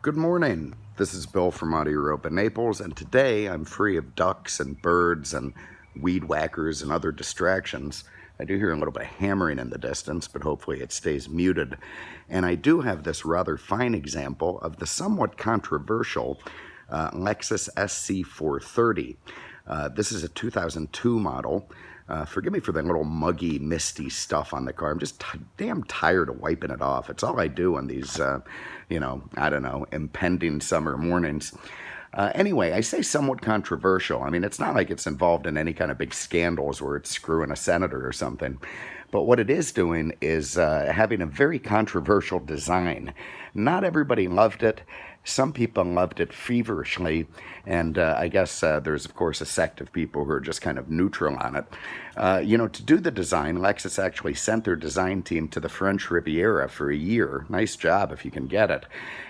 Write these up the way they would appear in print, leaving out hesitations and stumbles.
Good morning. This is Bill from Europa, Naples, and today I'm free of ducks and birds and weed whackers and other distractions. I do hear a little bit of hammering in the distance, but hopefully it stays muted. And I do have this rather fine example of the somewhat controversial Lexus SC430. This is a 2002 model. Forgive me for the little muggy, misty stuff on the car. I'm just damn tired of wiping it off. It's all I do on these, I don't know, impending summer mornings. Anyway, I say somewhat controversial. I mean, it's not like it's involved in any kind of big scandals where it's screwing a senator or something. But what it is doing is having a very controversial design. Not everybody loved it. Some people loved it feverishly, and I guess there's, of course, a sect of people who are just kind of neutral on it. To do the design, Lexus actually sent their design team to the French Riviera for a year. Nice job if you can get it.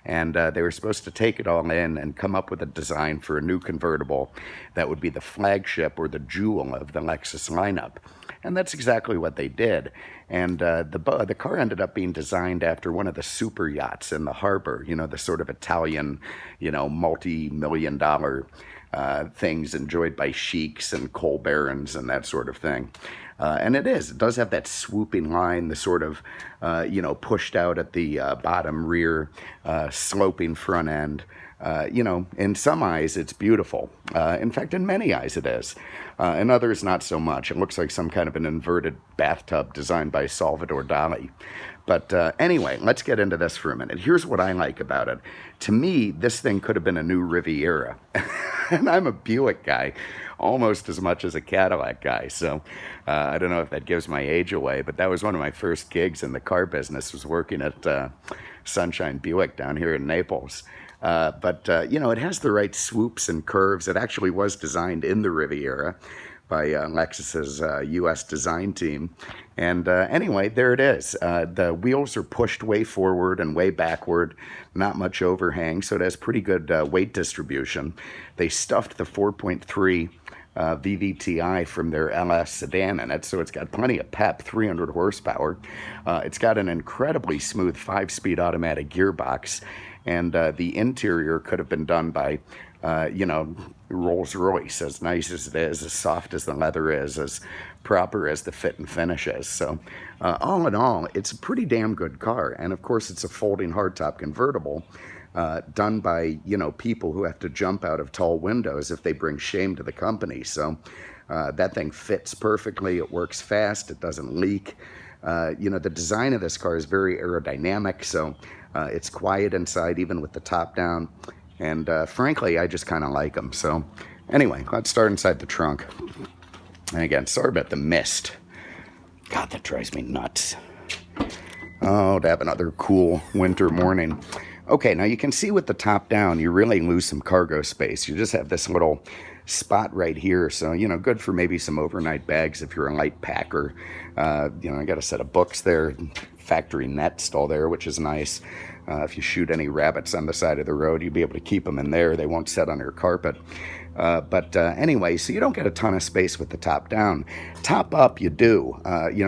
And they were supposed to take it all in and come up with a design for a new convertible that would be the flagship or the jewel of the Lexus lineup. And that's exactly what they did. And the car ended up being designed after one of the super yachts in the harbor, the sort of Italian, multi-million-dollar things enjoyed by sheiks and coal barons and that sort of thing. And it does have that swooping line, the sort of, pushed out at the bottom rear, sloping front end. In some eyes, it's beautiful. In fact, in many eyes, it is. In others, not so much. It looks like some kind of an inverted bathtub designed by Salvador Dali. But anyway, let's get into this for a minute. Here's what I like about it. To me, this thing could have been a new Riviera. And I'm a Buick guy, almost as much as a Cadillac guy. So I don't know if that gives my age away, but that was one of my first gigs in the car business, was working at Sunshine Buick down here in Naples. It has the right swoops and curves. It actually was designed in the Riviera by Lexus's U.S. design team. And anyway, there it is. The wheels are pushed way forward and way backward, not much overhang, so it has pretty good weight distribution. They stuffed the 4.3 VVTi from their LS sedan in it, so it's got plenty of pep, 300 horsepower. It's got an incredibly smooth 5-speed automatic gearbox, and the interior could have been done by, Rolls-Royce, as nice as it is, as soft as the leather is, as proper as the fit and finish is. So all in all, it's a pretty damn good car. And of course, it's a folding hardtop convertible done by, people who have to jump out of tall windows if they bring shame to the company. So that thing fits perfectly. It works fast. It doesn't leak. The design of this car is very aerodynamic, so it's quiet inside, even with the top down. And frankly, I just kind of like them. So anyway, let's start inside the trunk. And again, sorry about the mist. God, that drives me nuts. Oh, to have another cool winter morning. Okay, now you can see with the top down, you really lose some cargo space. You just have this little spot right here. So, good for maybe some overnight bags if you're a light packer. I got a set of books there, factory net still there, which is nice. If you shoot any rabbits on the side of the road, you'll be able to keep them in there. They won't set on your carpet. Anyway, so you don't get a ton of space with the top down. Top up, you do,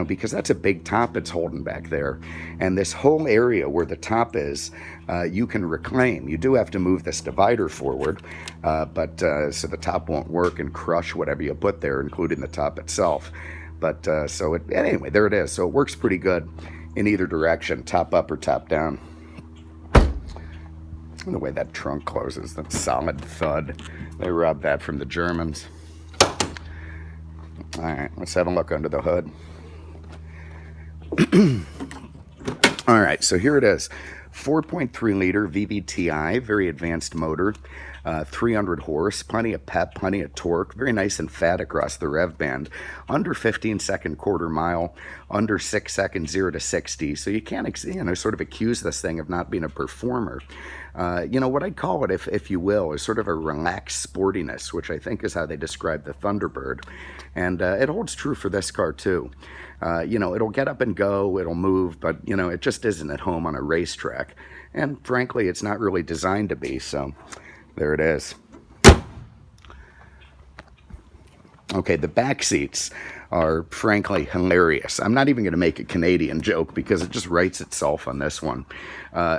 because that's a big top it's holding back there. And this whole area where the top is, you can reclaim. You do have to move this divider forward, so the top won't work and crush whatever you put there, including the top itself. Anyway, there it is. So it works pretty good in either direction, top up or top down. The way that trunk closes, that solid thud. They robbed that from the Germans. All right, let's have a look under the hood. All right, so here it is. 4.3 liter VVTi, very advanced motor, 300 horse, plenty of pep, plenty of torque, very nice and fat across the rev band, under 15-second quarter mile, under 6 seconds 0 to 60. So you can't, sort of accuse this thing of not being a performer. What I'd call it, if you will, is sort of a relaxed sportiness, which I think is how they describe the Thunderbird. And it holds true for this car, too. It'll get up and go, it'll move, but, it just isn't at home on a racetrack. And frankly, it's not really designed to be, so there it is. Okay, the back seats are frankly hilarious. I'm not even going to make a Canadian joke because it just writes itself on this one.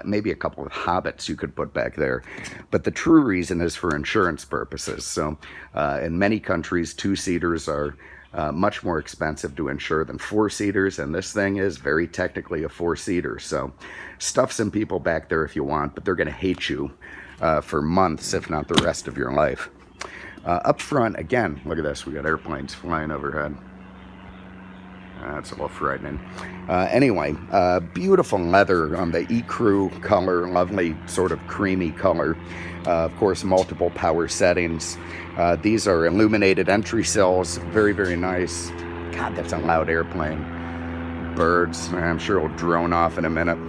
Maybe a couple of hobbits you could put back there. But the true reason is for insurance purposes. So in many countries, two-seaters are much more expensive to insure than four-seaters, and this thing is very technically a four-seater. So stuff some people back there if you want, but they're going to hate you for months, if not the rest of your life. Up front, again, look at this. We got airplanes flying overhead. That's a little frightening. Anyway, beautiful leather on the E-Crew color, lovely sort of creamy color. Of course, multiple power settings. These are illuminated entry sills. Very, very nice. God, that's a loud airplane. Birds. I'm sure it'll drone off in a minute.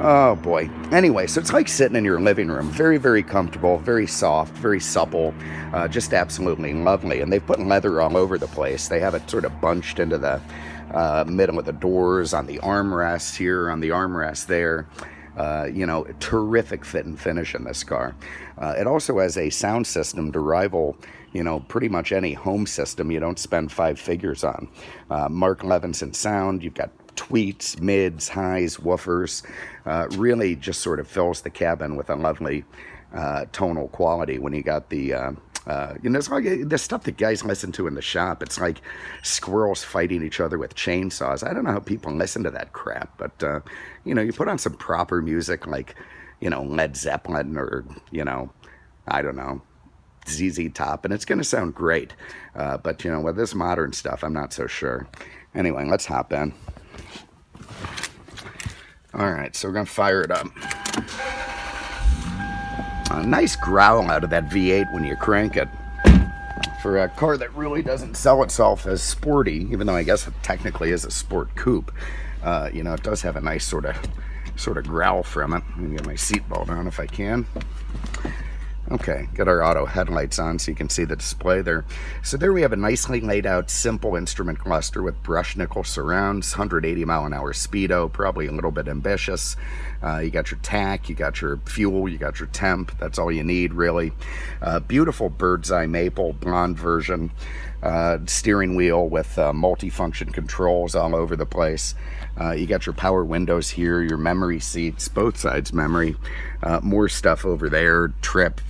Oh boy. Anyway, so it's like sitting in your living room. Very, very comfortable, very soft, very supple, just absolutely lovely. And they've put leather all over the place. They have it sort of bunched into the middle of the doors, on the armrests here, on the armrest there. You know, terrific fit and finish in this car. It also has a sound system to rival, you know, pretty much any home system you don't spend 5 figures on. Mark Levinson sound. You've got tweets, mids, highs, woofers. Really just sort of fills the cabin with a lovely tonal quality when you got the you know, it's like the stuff that guys listen to in the shop. It's like squirrels fighting each other with chainsaws. I don't know how people listen to that crap, but you know, you put on some proper music like, you know, Led Zeppelin or, you know, I don't know, ZZ Top, and it's going to sound great. But you know, with this modern stuff, I'm not so sure. Anyway, let's hop in. All right, so we're going to fire it up. A nice growl out of that V8 when you crank it. For a car that really doesn't sell itself as sporty, even though I guess it technically is a sport coupe, you know, it does have a nice sort of growl from it. Let me get my seatbelt on if I can. Okay, got our auto headlights on so you can see the display there. So there we have a nicely laid out simple instrument cluster with brushed nickel surrounds, 180 mile an hour speedo, probably a little bit ambitious. You got your tack, you got your fuel, you got your temp. That's all you need, really. Beautiful bird's eye maple blonde version. Steering wheel with multifunction controls all over the place. You got your power windows here, your memory seats, both sides memory. More stuff over there, trip,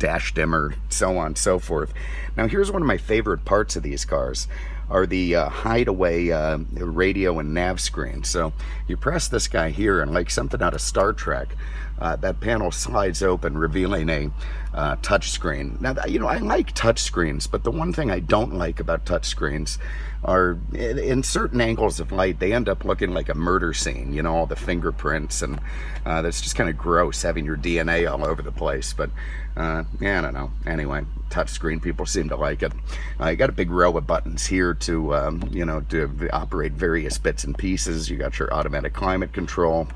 dash dimmer, so on and so forth. Now here's one of my favorite parts of these cars are the hideaway radio and nav screen. So you press this guy here and like something out of Star Trek, that panel slides open, revealing a touch screen. Now, you know, I like touch screens, but the one thing I don't like about touch screens are in certain angles of light, they end up looking like a murder scene, you know, all the fingerprints, and that's just kind of gross having your DNA all over the place. But yeah, I don't know. Anyway, touchscreen people seem to like it. You got a big row of buttons here to, you know, to operate various bits and pieces. You got your automatic climate control.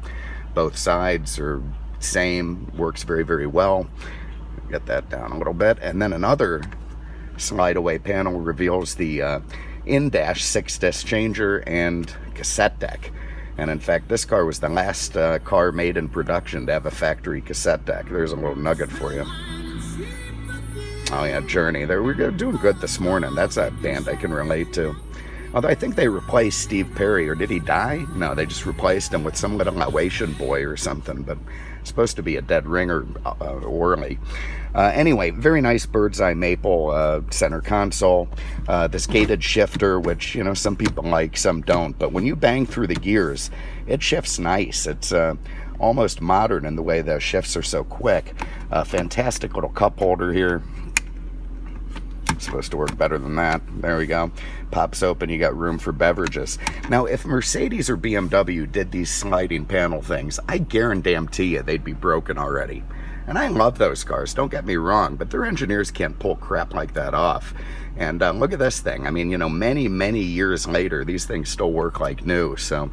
Both sides are same, works very, very well. Get that down a little bit. And then another slide away panel reveals the in-dash 6-disc changer and cassette deck. And in fact, this car was the last car made in production to have a factory cassette deck. There's a little nugget for you. Oh yeah, Journey. We're doing good this morning. That's a band I can relate to. Although I think they replaced Steve Perry, or did he die? No, they just replaced him with some little Laotian boy or something, but it's supposed to be a dead ringer, Orly. Anyway, very nice bird's eye maple center console. This gated shifter, which, you know, some people like, some don't. But when you bang through the gears, it shifts nice. It's almost modern in the way the shifts are so quick. Fantastic little cup holder here. Supposed to work better than that. There we go. Pops open, you got room for beverages. Now, if Mercedes or BMW did these sliding panel things, I guarantee you they'd be broken already. And I love those cars, don't get me wrong, but their engineers can't pull crap like that off. And look at this thing. I mean, you know, many, many years later, these things still work like new. So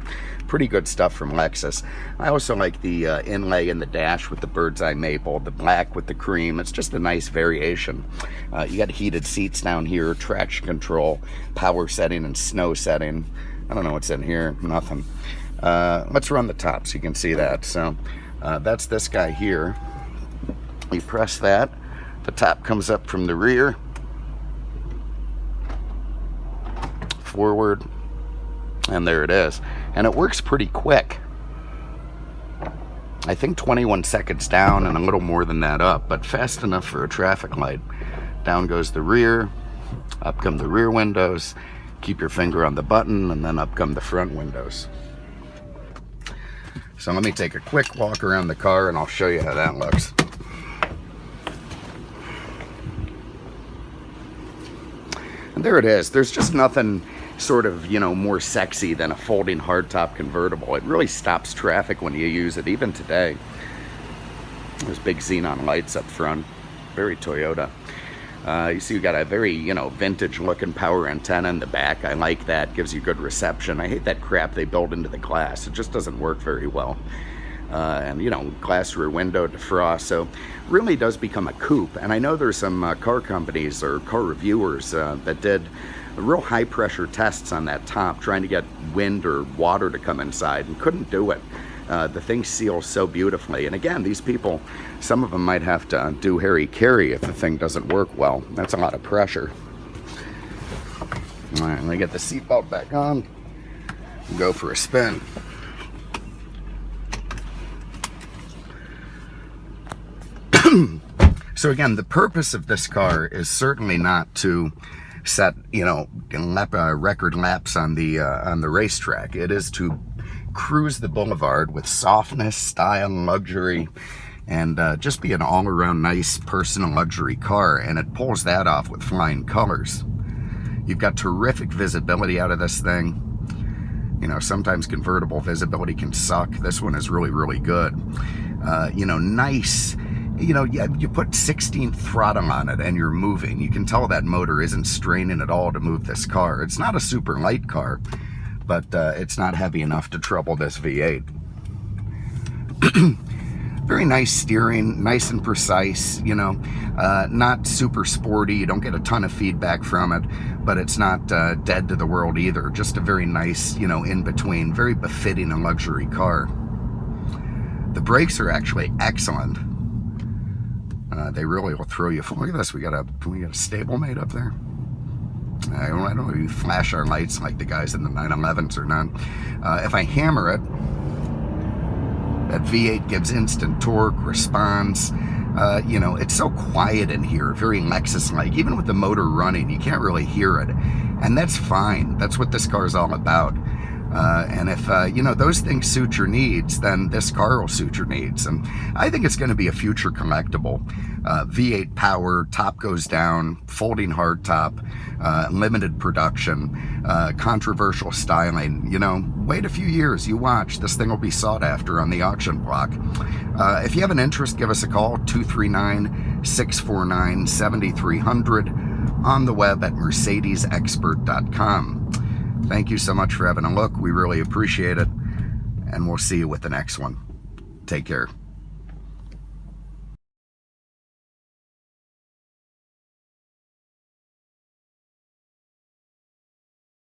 pretty good stuff from Lexus. I also like the inlay in the dash with the bird's eye maple, the black with the cream. It's just a nice variation. You got heated seats down here, traction control, power setting and snow setting. I don't know what's in here, nothing. Let's run the top so you can see that. So that's this guy here. You press that, the top comes up from the rear. forward, and there it is. And it works pretty quick. I think 21 seconds down and a little more than that up, but fast enough for a traffic light. Down goes the rear, up come the rear windows, keep your finger on the button, and then up come the front windows. So let me take a quick walk around the car and I'll show you how that looks. And there it is. There's just nothing sort of, you know, more sexy than a folding hardtop convertible. It really stops traffic when you use it, even today. There's big xenon lights up front, very Toyota. You see, you got a very, you know, vintage looking power antenna in the back. I like that, gives you good reception. I hate that crap they build into the glass. It just doesn't work very well. And, you know, glass rear window, defrost, so really does become a coupe. And I know there's some car companies or car reviewers that did real high pressure tests on that top, trying to get wind or water to come inside, and couldn't do it. The thing seals so beautifully. And again, these people, some of them might have to do Harry Carey if the thing doesn't work well. That's a lot of pressure. All right, let me get the seatbelt back on and go for a spin. So again, the purpose of this car is certainly not to set, you know, record laps on the racetrack. It is to cruise the boulevard with softness, style, luxury, and just be an all-around nice personal luxury car. And it pulls that off with flying colors. You've got terrific visibility out of this thing. You know, sometimes convertible visibility can suck. This one is really, really good. You know, nice. You know, you put 16th throttle on it and you're moving. You can tell that motor isn't straining at all to move this car. It's not a super light car, but it's not heavy enough to trouble this V8. Very nice steering, nice and precise, you know, not super sporty. You don't get a ton of feedback from it, but it's not dead to the world either. Just a very nice, you know, in between, very befitting a luxury car. The brakes are actually excellent. They really will throw you. Look at this. We got a stablemate up there. I don't know if we flash our lights like the guys in the 911s or not. If I hammer it, that V8 gives instant torque, responds. You know, it's so quiet in here, very Lexus-like. Even with the motor running, you can't really hear it. And that's fine. That's what this car is all about. And if, you know, those things suit your needs, then this car will suit your needs. And I think it's going to be a future collectible. V8 power, top goes down, folding hardtop, limited production, controversial styling. You know, wait a few years, you watch. This thing will be sought after on the auction block. If you have an interest, give us a call, 239-649-7300, on the web at mercedesexpert.com. Thank you so much for having a look. We really appreciate it. And we'll see you with the next one. Take care.